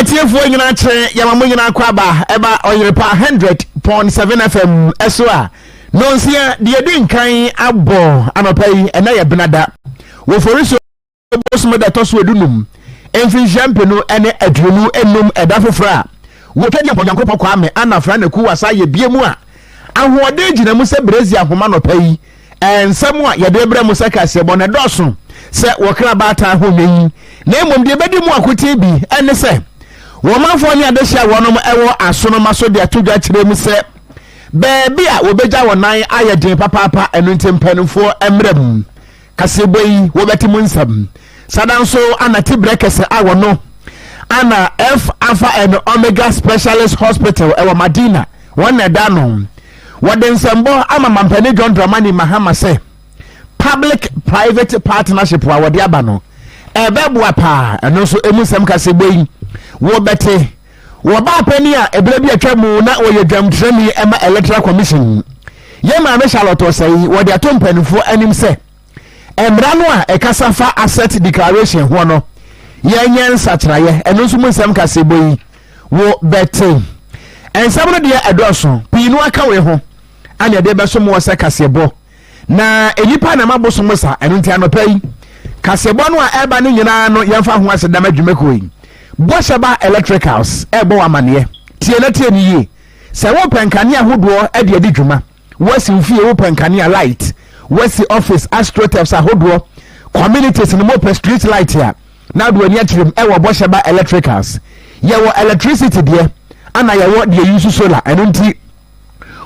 atiefo nyina kye yamamu nyina kwaba eba oyerepa 100.7 FM eswa nonsia de dinkan abo anopai ena ye benada wo foriso bosmo da toso edunum enfin champenu ene adrunu enum edafofra wo twedi apojankopɔ kwa me ana fra na ku wasa ye biemu a ahoɔden gina mu sɛ brezi ahoma nopai ensɛm a ye de brɛ mu sɛ kase bɔ na dɔso sɛ wɔkra baata homeyi na emom de bedi mu akotie bi ene sɛ womanfo ni adehia wonom ewo asonoma so de atodwa kire mu se beebi a wobeja wonan ayedin papapa enu ntempanfo emrem kaseboyi wobetimu nsam sadanso anati brekese awono ana F Alpha and Omega Specialist Hospital ewo Madina wona dano woden sembo ama mampani John Dramani Mahama se public private partnership wa wode aba no ebebua pa eno so emusem kaseboyi wo bete wo ba pani a ebra bi atwamu na wo ye dwamtrani ema electoral commission ye ma me Charlotte say wo de atompanifo anim se emra no a ekasa fa asset declaration ho no ye nyensa kyraye eno so musem kaseboyi wo bete ensam no de edoso pinu aka we ho ane de beso mo se kasebo na enipa na maboso mo sa eno ntia no pai kasebo no a eba no nyina no yemfa ho ase dama dwumekoyi Boshaba Electricals ebo amane tie na tie ni yi se wo penkane ahodo e de adi dwuma wasi mfie wo penkane light wasi office astroturfs ahodo communities no mo street light ya na do ani akirem e wo Boshaba Electricals ye wo electricity de ana ye wo de use solar eno nti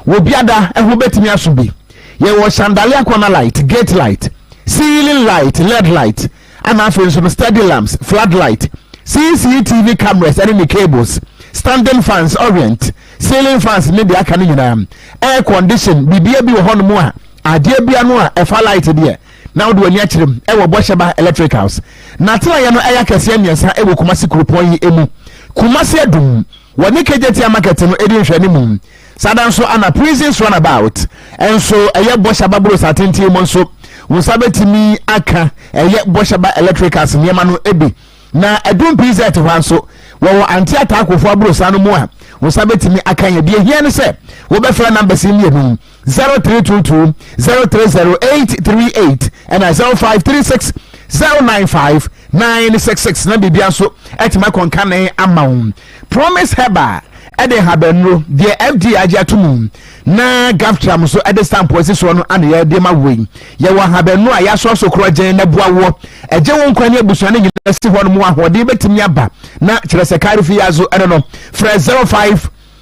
wo biada e ho betimi asobi ye wo chandelier corner light gate light ceiling light LED light ana afi so steady lamps floodlight CCTV cameras and the cables, standing fans orient, ceiling fans maybe I can air condition, BBA be on more, a dear Bianoa, a far light there. Now do a natural, ever Boshaba Electricals. Natila Yano Ayakasians, I will Kumasi Kupoi emu. Kumasi Dum, when you get your market and edition moon. Sadan so an a prisons runabout, and so a year Boshaba Bros attenti monso, Musabeti me aka, a yet Boshaba Electricals, Yamano Ebi. Na edum pizza to wanso wo anti attack for abrosa no mo a wo sabetimi akanye de hia ne se wo be fra number sim ye 0322 030838 and 0536 095 966 na bibia so etima konkane amaun promise heba ede habenro de FD agiatum na gaftram so ede stamp position no ane ye de mawei ye wa habenro a ya so krogen na buawo eje won kwani abusuane nyina si ho no mo ahode betimi aba na kire sekari fi yazo ene no fra 05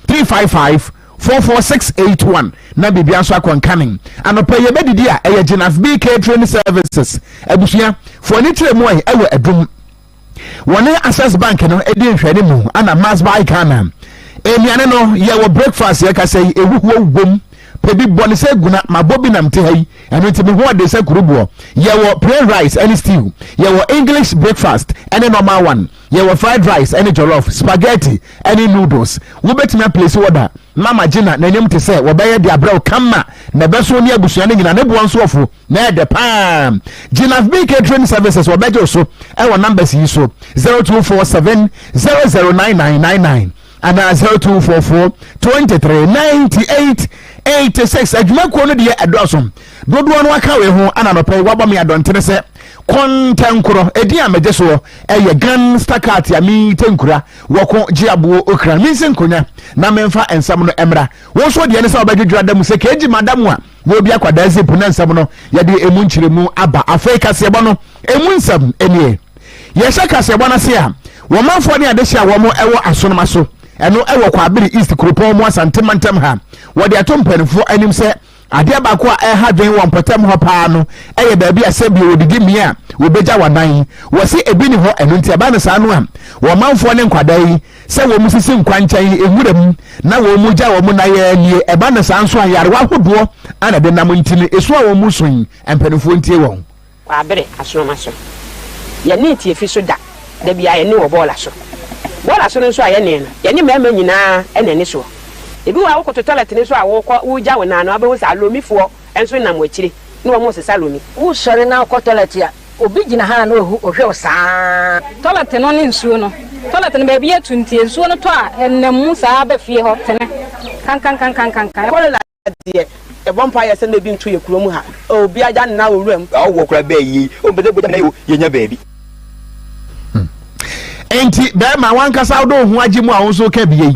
355 44681 na bibia so akonkanin anopa ye bedidi a eye Genaf BK Training Services abusua for ni tire mo ai ewe adum woni Access Bank no edi nhwene mu ana Mass by Ghana emiane no ye wo breakfast ye ka say ewuwo wom pebi bone se guna mabobi nam te hai eno ti me ho de se kurubo ye wo plain rice and stew ye wo English breakfast and normal one ye wo fried rice and jollof spaghetti and noodles wo betime place order mama Gina na nyem te se wo be ye de abraw kama na beso ni abusuane nyina ne bo nso ofo na de pam Gina BK Training Services wo beje so e wo numbers yi so 0247 009999 and 0244 239886 adwuma ko no de adosom dodo no aka we ho ana no pay waba me adontere se kontankuro edi ameje so eye gan stakat ya mi tankura woko giabuo okra mi senkonya na memfa ensam no emra wo so de ne se obadwedwa da mu se keji madamu a wo bia kwada zip na ensam no ye de emu nkyiremu aba afrika se bo no emu nsam enie ye shaka se bo na se a wo manfo ne adehia wo mo ewo asonoma so eno ewo kwa abiri east kropon mo asantemantam ha wo de atompanfo anim se ade ba ko a ha dwen won potem ho pa no eye ba bi asabi odigi mi a wo beja wanan wo se ebi ni ho eno ntia ba ne sa no a wo manfo ne nkwadai se wo musisi nkwanchan ewuram na wo muja wo mu na ye nie e ba ne sa nso ayare wa hodo ana de nam ntini esu a wo musun empanfo ntie won kwa abiri asoma so ye ne tie fi so da bia ye ne wo bola so bola so nso aye ne no ye ne mema nyina enani so ebi wa wo koto toilet ni so a wo ja wona no abehu sa lomifo enso na mo akire ni wo mo se salomi wo sori na ko toilet ya obi gina ha na ohwe o saa toilet no ne nsuo no toilet no baby atunti ensuo no to a ennamu saa ba fie ho tene kan ko la de e bompa ya se na bi nto ye kurom ha obi aja na owuram wo kura be yi o bede boja na ye nya baby enti be ma wankasa do ho agye mu a wo so ka biye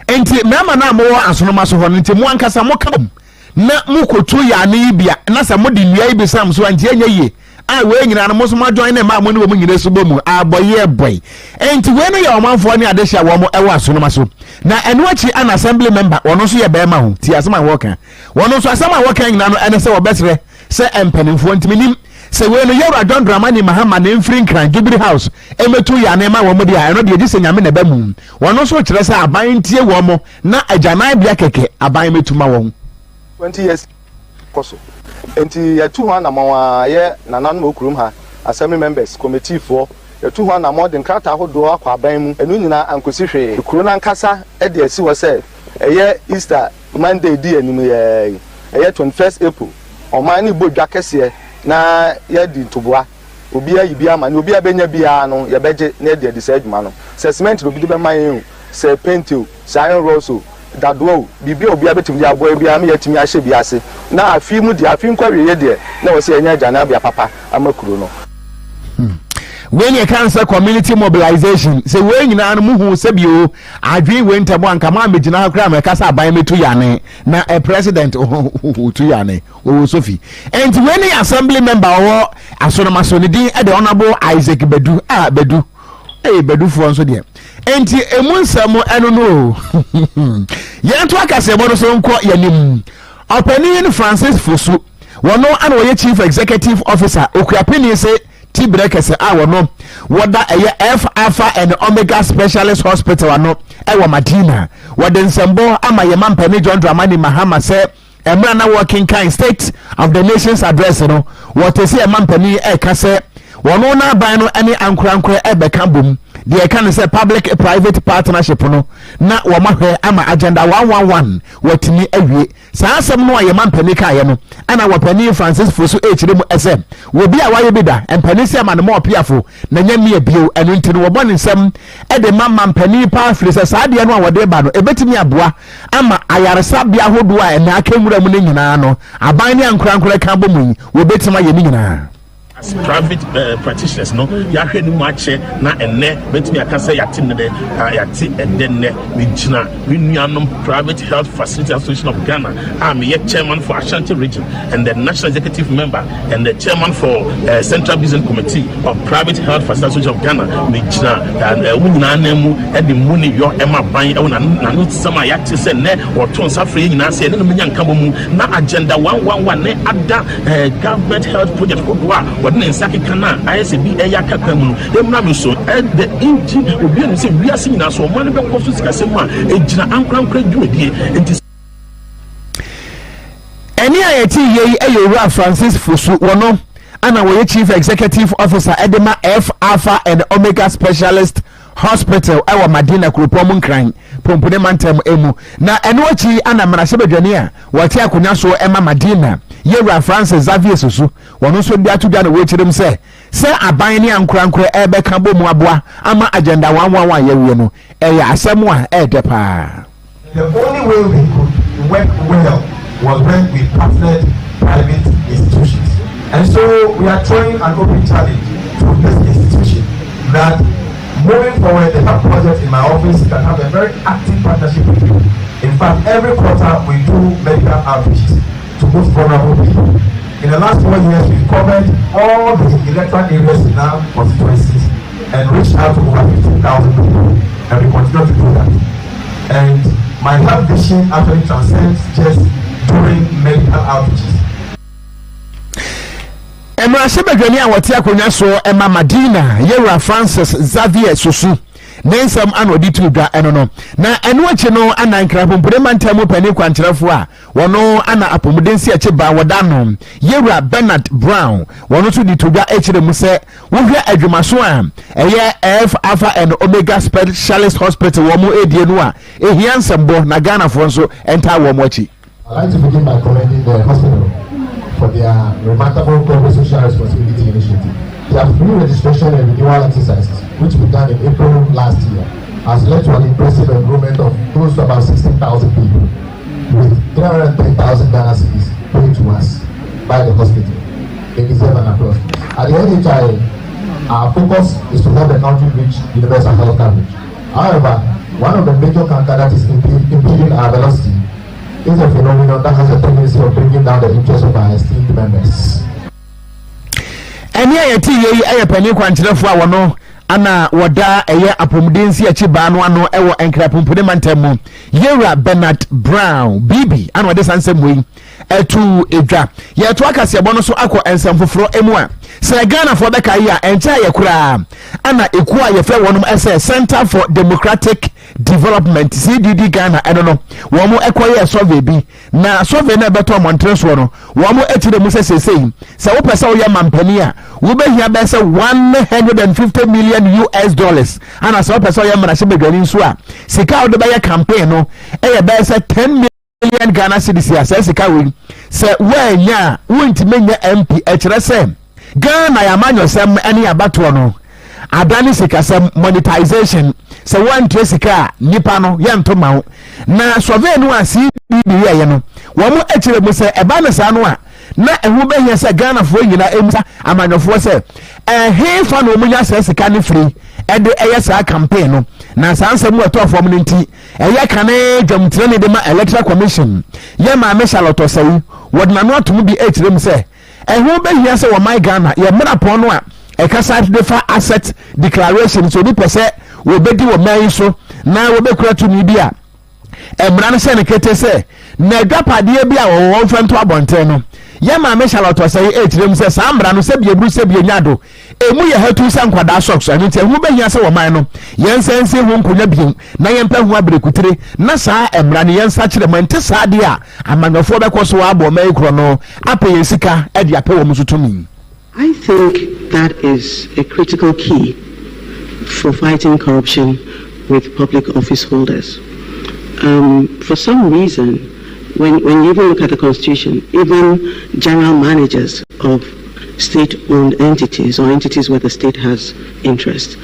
enti mema na mo asonoma so ho enti mo wankasa mo kam na mukotu ya na ibia na se mo de nua ibi sam so anti enya ye a we nyina no mo so ma join na ma mo ne wo nyina so bomu aboye boy enti we no ya omanfo ne ade hia wo mo ewa asonoma so na eno achi an assembly member wono so ye be ma ho ti asema wo kan wono so asema wo kan nyina no ene se wo besre se empanimfo ntiminim se we no yero John Dramani Mahama na mfiri nkran Jubilee House emetu ya na ma wo mo dia eno de gise nyame na ba mu wono so kire se aban tie wo mo na ajanan bia keke aban metu ma wo 20 years koso enti ya tu na mawa ye nanan okurum ha assembly members committee for ya tu na mo den krata hodo akwa aban mu enu nyina ankosi hwe kuro na nkasa e de asi wo se eye Easter Monday di anim ye 21st April o man ni bodwa kese na ye di toboa obi ayi bia ma na obi abenya bia no ye beje na de say adwuma no se cement no bi de be man se paintil se iron rosso dadwo bibi obi abetim dia boy bia me yatimi ahye biase na afi mu dia afi nkwawe ye de na wo se enya jana bia papa amakuro no when you cancer community mobilization say we nyina no muhu se bio adwe we ntamo anka ma megina akra me kasa aban metu yane na a president tu yane o Sophie and when the assembly member or asonoma so ne din e the honorable Isaac Bedu Bedu Bedu for nso de enti emunsamo eno no yento akase bodo so nko yanim opani Francis Fosu wono ana wo chief executive officer okuapeni se tibrekese wono woda eye F Alpha and Omega Specialist Hospital ano ewo Madina woden sembo ama ye mampani John Dramani Mahama se emra na working kind state of the nation's address no what say e mampani e kase wono na ban no ene ankorankora e beka bom de can say public private partnership no na wo mahwe ama agenda 111 watini awie saa asem no aye mampani ka ye no ana wapani Francis Fosu echire mu SM wo bia waye bida empani se ama no mo piafo na nyame abio enu ntino wo boni nsem e de mampani pa frisa saa de no a wode ba no ebetimi aboa ama ayaresa bia hodo a na akemura mu ne nyina no aban ne ankorankora ka bomu wo betima ye ni nyina private practitioners no ya hwe ni mu ache na enne betumi aka say yati ne de yati edenne me gina me nuanom private health facility association of Ghana am ye chairman for Ashanti region and the national executive member and the chairman for central business committee of private health facility association of Ghana me gina and nyina nemu e de mu ne yo e ma ban e na no sama yati se ne woton safre nyina se ne no menya nka bomu na agenda 111 ne ada government health project kodwa nsaki kana ISB eya kakamu no emna me so the engine obi an say we are seeing as one be koso sikasem a ejina ankrankra dwumadie enti eni ayeti ye eyowura Francis Fosu wono ana wo chief executive officer edema F Alpha and Omega Specialist Hospital ewa Madina Kurupom nkran pompone mantem emu na eno achi ana manahye badwane a wati akonya so ema Madina Yewra Francis Xavier Susu wono so bia to bia na we chirem se aban ne ankorankora ebe ka bomu aboa ama agenda 111 yewe no eya asem a edepa. The only way we could work well was when we partnered private institutions, and so we are throwing an open challenge to this institution that moving forward the health project in my office can have a very active partnership with you. In fact, every quarter we do medical outreaches to most vulnerable people. In the last 4 years, we've covered all the electoral areas in our constituencies and reached out to over 15,000 people, and we continue to do that. And my health vision actually transcends just doing medical outreaches. Emra sebedwani a wati akonya so ema Madina Yewra Francis Xavier Susu nensam anodi tudwa eno no na eno ache no ana nkrapompure mantamu pani kwankyerefo a wono ana apomudensi ache ba wodano Yewra Bernard Brown wono to di tudwa echire mu se wohwe adwumaso a eye F Alpha and Omega Specialist Hospital wo mo edie no a ehia nsembo na Ghana fo nso enta wo mo achi. I'd like to begin by commending the hospital for their remarkable corporate social responsibility initiative. their free registration and renewal exercises, which began in April last year, has led to an impressive enrollment of close to about 16,000 people, with 310,000 Ghana cedis paid to us by the hospital. They deserve an applause. At the NHI, our focus is to help the country reach universal health coverage. However, one of the major canker that is impeding our velocity is a phenomenon that has a tendency of bringing down the interest of our esteemed members. And here, I penny quantity for one. Ana wada eye apomdensi achi ba no ano ewo enkrapompude mantemu Yera Bernard Brown BB ana wade sansem etu edwa ye to akase ebo no so akọ ensem foforo emu a se Ghana for beka yi a encha ye kura ana eku a ye fe wonum ese Center for Democratic Development CDD Ghana eno wo mo ekoye survey bi na survey na beto montre so no wo mo etire mu sesei se wo pese wo ye mampani a wo be hia be se 150 million US dollars and as a person ya mara shebe gani nso a sika wo de be campaign no e be se 10 million Ghana cedis ya se sika we se wanya wonti menya MP e kire se Ghana ya manyo sem ene abato no adani sika se monetization se one sika nipa no ye ntoma na survey no asi bi ye no wo mo ekire mu se e ba ne sa no a na ehu be hia se Ghana fo nyina emsa amanyofo se he fa no munya se sika ne free e de eye sa campaign no na sansem weto form no nti eye kane dwamtire ne de ma electoral commission ye ma me Charlotte Osayi wodna no atom bi ekirem se ehu be hia se wo my Ghana ye mra pon no a e kasa de fa asset declaration so di pese wo bedi wo man so na wo be kura to ni bia emra no se ne kete se na dwapade bia wo mfento abonten no ye ma me Charlotte Osayi ekirem se samra no se biebru se bienado emu ye hatu san kwada socks ani te hu behia se wo man no yensense hu nkonya biom na yempa hu abrekutre na saa emra ne yensa kire man te saa de a amanyofo be koso wa abo mai kro no ape yesika e de ape wo musutumi. I think that is a critical key for fighting corruption with public office holders. For some reason, when you even look at the Constitution, even general managers of state-owned entities or entities where the state has interest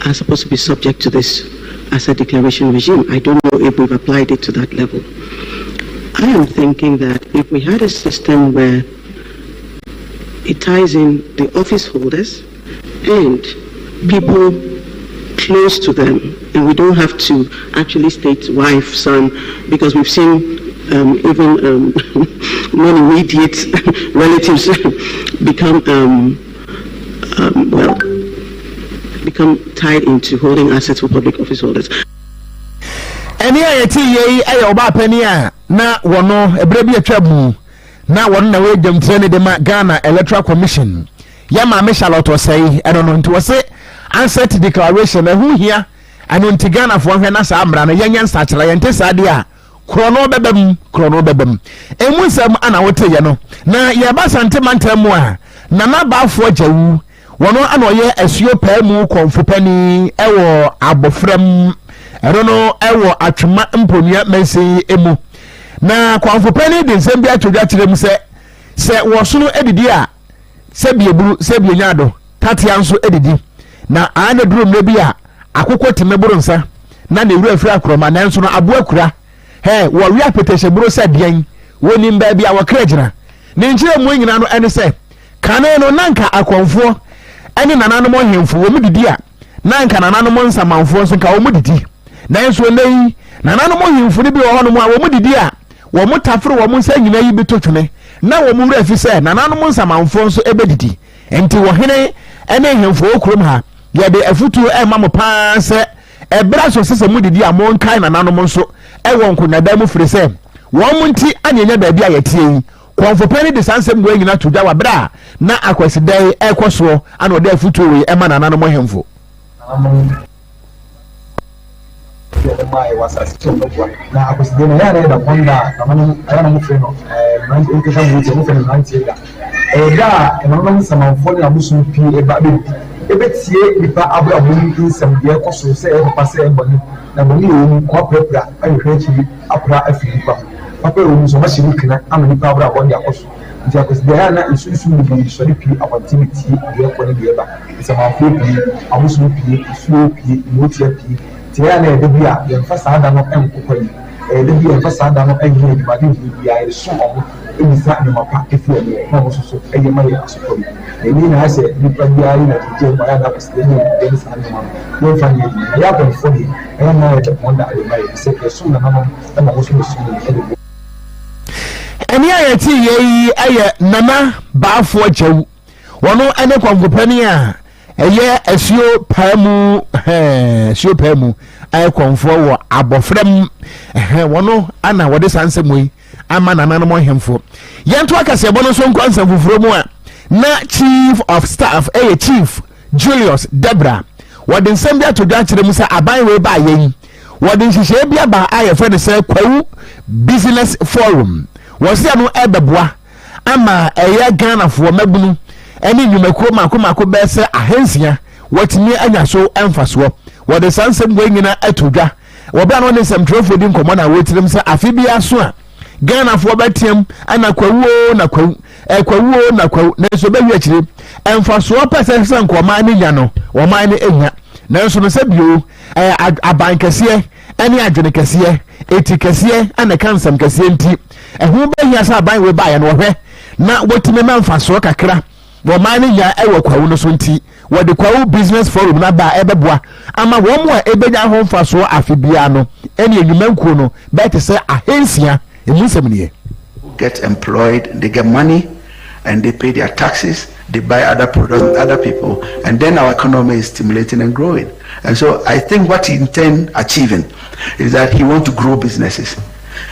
are supposed to be subject to this asset declaration regime. I don't know if we've applied it to that level. I am thinking that if we had a system where it ties in the office holders and people close to them, and we don't have to actually state wife, son, because we've seen even non-immediate relatives become tied into holding assets for public office holders. Any ayeti oba penia na wono ebrebi atwabu na wono na we dem trene de ma Ghana Electoral Commission ya ma me Charlotte Osayi eno no nti wo se asset declaration hu hia ano nti Ghana fo hwe na sa amra no yenya nsa kire yente sa de a krono bebam emu nsam ana wote ye no na ye ba sante mantam a na na ba afo ajawu wono ana oye asuo pa mu konfo pani ewo abofram erono ewo atwema mponia mensi emu na konfo pani de nsem bi atwodwa kirem se wo so no edidi a se bieburu se bionyado tatia nso edidi na ana duro mle bi a akokɔ temeboro nsa na ne wura afira akroma na nso no abo akura wo wi apeteshe buru se dian woni mba bia wo kragina ne nkire mu nyina no ene se kane no nanka akonfo ene nananom ohemfo wo mudidi a nanka nananom nsamanfo nso ka wo mudidi na nso nei nananom ohemfo ne bi wo hono mu a wo mudidi a wo mutafre wo nsa nyina yi betotwene na wo mu wura afi se nananom nsamanfo nso ebedidi enti wo hene ene hemfo okrom ha ye de afutu e ma mo pa se ebra so sese mudidi a mo nkai nananom nso ewo nkonada mu firi se won munti anyenya ba bia yetie yi konfopani de sansem wo nyina tudwa wa bra na akwasidai ekoso ana oda afutu we e ma nananom hemfo na akwụsịdị na ya na-eda kwanda na mmanụ ayana mfe no nkesa mụte mfe na ntị eda eda mmanụ samanfo na musu pi eba ebe tie nipa abura mu nsem de ekoso se e papa se eboni na boni ewu kwa prepra ayehwe chi apra afiri pa papa ewu so ma shiri kana ama nipa abura boni akoso because they are not issues with the solidity of activity, the economy. It's about free, almost free, slow, multi, Tiana, the beer, the first Adam of Empire, the beer, first Adam of Empire, the I saw in the time of a if you also a year support. And then I said, you can be in a job by other Dennis Animal. No family, I have for you, and I'm not the one that I might say, soon I'm also soon. And here I Nana Bafo Joe. One and a compania. A year as you Pamu, Sio Pamu, I come forward above one Anna, what is handsome way. I'm an animal him for. Yantuaka Sabono son concern from na chief of staff, chief Julius Debra. What in Sambia to Dutch Remusa Abai way by yen. What in Shabia by I friend say Kwau Business Forum. Was there no Ebeboa? Ama a year Ghana for Mebunu. Any you may come Kumako Bessa a hensia. What near Anya so emphasis. What the sunset going in a etuga. Waban on some trophy didn't come on and wait to them say Afibia Swan. Ghana for Batium and a Kwawo na Kwawo na Kwawo Neso Baby actually and for swap as a son kwa mine yano or mine enya. Nelson said you a bank here, any adjunct here, 80 here, and a cancer cassienti. And who by here are buying we buy and where now what to me man for soka cra. Well, mine ya ewa Kwawo sunti. What the Kwawo business forum na ba ebeboa. Ama one more ebenya home for so afibiano. Any you menkuno better say a hensia. Get employed, they get money, and they pay their taxes, they buy other products, other people, and then our economy is stimulating and growing. And so I think what he intends achieving is that he wants to grow businesses.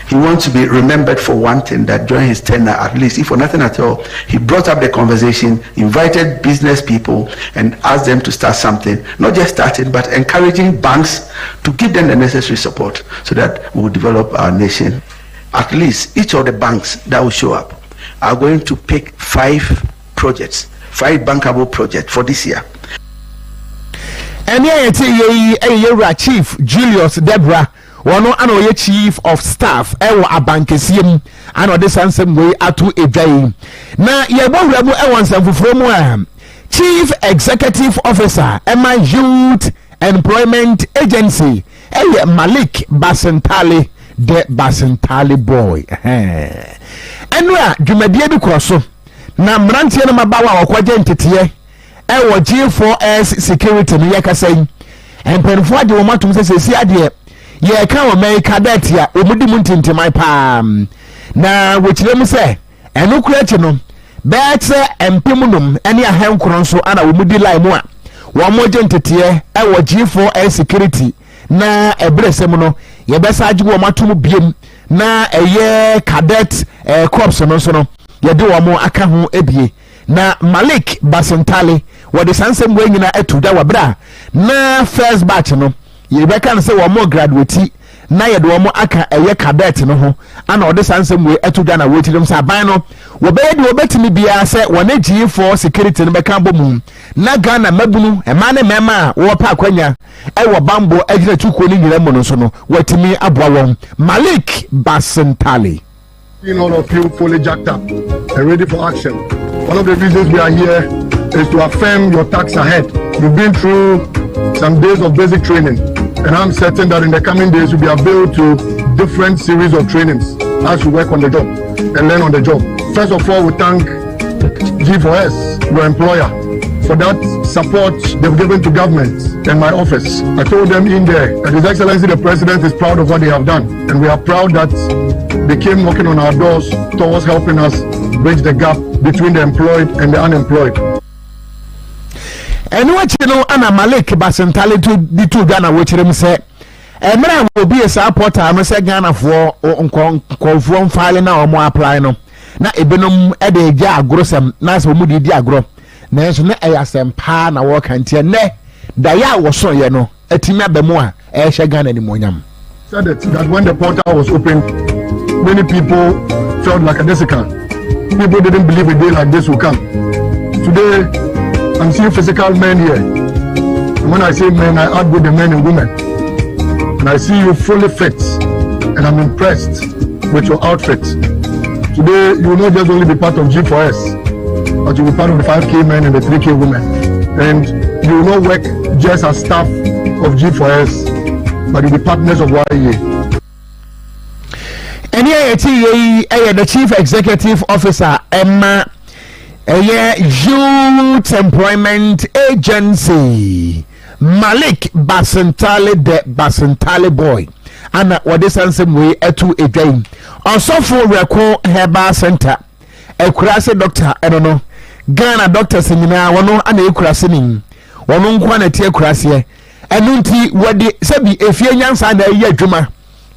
He wants to be remembered for one thing, that during his tenure, at least, if for nothing at all, he brought up the conversation, invited business people, and asked them to start something, not just starting, but encouraging banks to give them the necessary support so that we will develop our nation. At least each of the banks that will show up are going to pick 5 projects, 5 bankable projects for this year. And here, Chief Julius Debra, one of chief of staff, Ewa Abankesium, and this handsome way atu a day. Now, Yabu Ewansan from Chief Executive Officer, Emma Youth Employment Agency, Malik Basentale. The Basentali boy. Enwa dwumadie bi kroso na mrantie no mabawa okwaje ntete e G4S security no yekasai empenfo ade wo matum sesi ade ye ka wo mai cadet ya omudi muntintimai pa na wochirem se eno kurachi no bet empemunum ene ahenkoro nso ana omudi line mu a wo moje ntete e G4S security na ebresem no yebesa ajiwo matum biem na eye cadet corps no so no yede wo mo aka ho ebie na Malik Basentale wode sansem we nyina atuda wabra na first batch no yebeka no se wo mo graduate na yede wo mo aka eye cadet no ho ana wode sansem we atuda na wetirim sa ban no wo be de obetimi bia se wona G4 security no beka bomu na Ghana mabunu ema ne mema wo pa akwanya wo bambo agina tuko ni nyira mo no so no watimi aboa won Malik Basentale. All of you fully jacked up and ready for action. One of the reasons we are here is to affirm your tax ahead. You've been through some days of basic training, and I'm certain that in the coming days you'll be availed to different series of trainings as you work on the job and learn on the job. First of all, we thank G4S, your employer, for that support they've given to government and my office. I told them in there that His Excellency the President is proud of what they have done, and we are proud that they came knocking on our doors towards helping us bridge the gap between the employed and the unemployed. And what you know, Anna Malik Basentale to the two Ghana, which him say, and then will be a supporter. I'm say Ghana for conform filing now or more apply no. Na ebenum e de ja agrosem na so mu di agro. Na so na eyasem pa na work antie ne da ya wo so ye no atimi abemu a e hye Ghana ni monyam. Said that when the portal was opened, many people felt like a desiccant. People didn't believe a day like this will come. Today, I'm seeing physical men here. And when I say men, I add both the men and women. And I see you fully fit. And I'm impressed with your outfit. Today, you will not just only be part of G4S, but you will be part of the 5K men and the 3K women. And you will not work just as staff of G4S, but you will be partners of YA. And here the Chief Executive Officer, Emma, Youth Employment Agency, Malik Basantale, the Basantale boy. And what this answer way to a game. Also for Rako Herbal Center, a Kurase doctor, I don't know. Ghana doctors in Wano and a Kurasinin, one quantity of Kurasia, and Nunti, what the Sabi, if you're young son, a year drummer,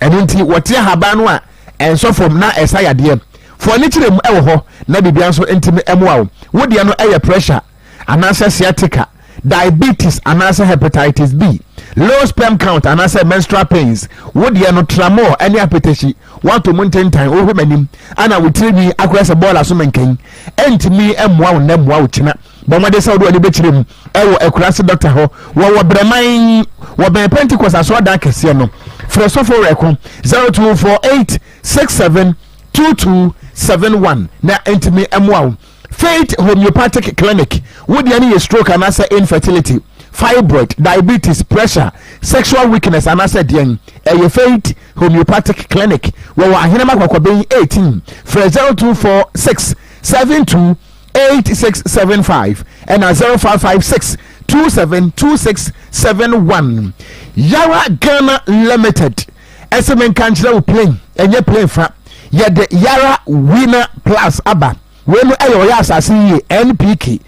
and Nunti, what ya Habanwa, and so from now as I dear. For literally, Nabi Bianso intimate MWOW, would you know air pressure, and answer sciatica, diabetes, and answer hepatitis B. Low sperm count and answer menstrual pains. Would you not tramor any appetite? Want to maintain time over many, and I will tell me across a ball as woman king. And to me, wow, nem wow china. But what they saw do any bitch him, a classic doctor ho, what bremain, what by Pentecost as what dark Siano. First of all, 0248 67 2271. Now, enter me, wow. Faith Homeopathic Clinic. Would you need a stroke and answer infertility? Fibroid, diabetes, pressure, sexual weakness, and I said, young, a Faith Homeopathic Clinic. Well, I hear about being 18 for 0246 72 8675 and 0556 272671. Yara Ghana Limited. SMN Country plane and your plane for the Yara Winner Plus Abba. When ayo ya asase NPK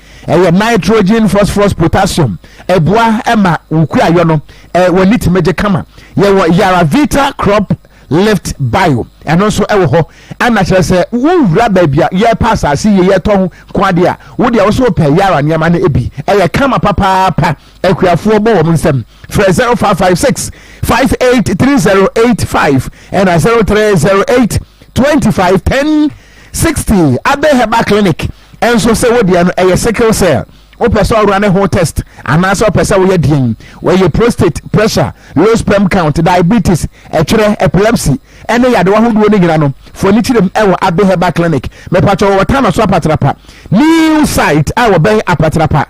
nitrogen phosphorus potassium eboa ema ukura yo no when it meje kama Yara Vita crop lift bio and also ewo ho ana chere se wura babia ye pass asase ye ton kwade a wo de also pay Yara niam na ebi kama papa akuafo bo wo nsem for 0556 583085 and 0308 2510 60 Abe Herbal Clinic and so say what the sickle cell o person run a whole test and also person we din where your prostate pressure low sperm count diabetes epilepsy and ya the one who do no for nichirem e Abe Herbal Clinic me patcho water na so apatrapa new site our be apatrapa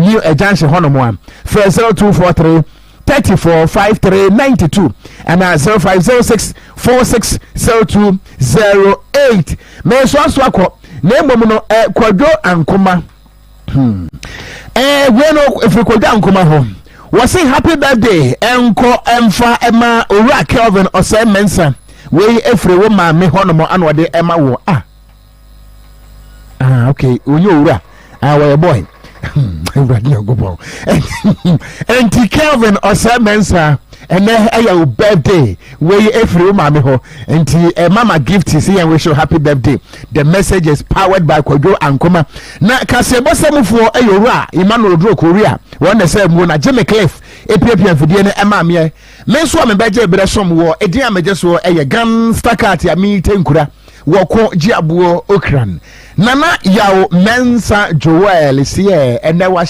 new junction honomo for 0243 345392 and 0506 460208. Me so akọ na mbom no kwadwo ankoma we no if kwadwo ankoma ho we say happy birthday enko emfa ema owura Kelvin ose mensa we efre wo ma me honomo anode ema wo okay onye owura we boy and Kelvin or Mensa and then your birthday where every mommy ho and mama gift is here and wish you happy birthday. The message is powered by Kojo and Kuma. Na KaseƐ semu for Ayora Emmanuel Dro Korea one the same one Jimmy Cliff APPN for DNA Emma me so me beje bre som wo edi ameje so gan stakat ya mi tenkura woko jiabuo okran nana yawo mensa Joel sie ene wa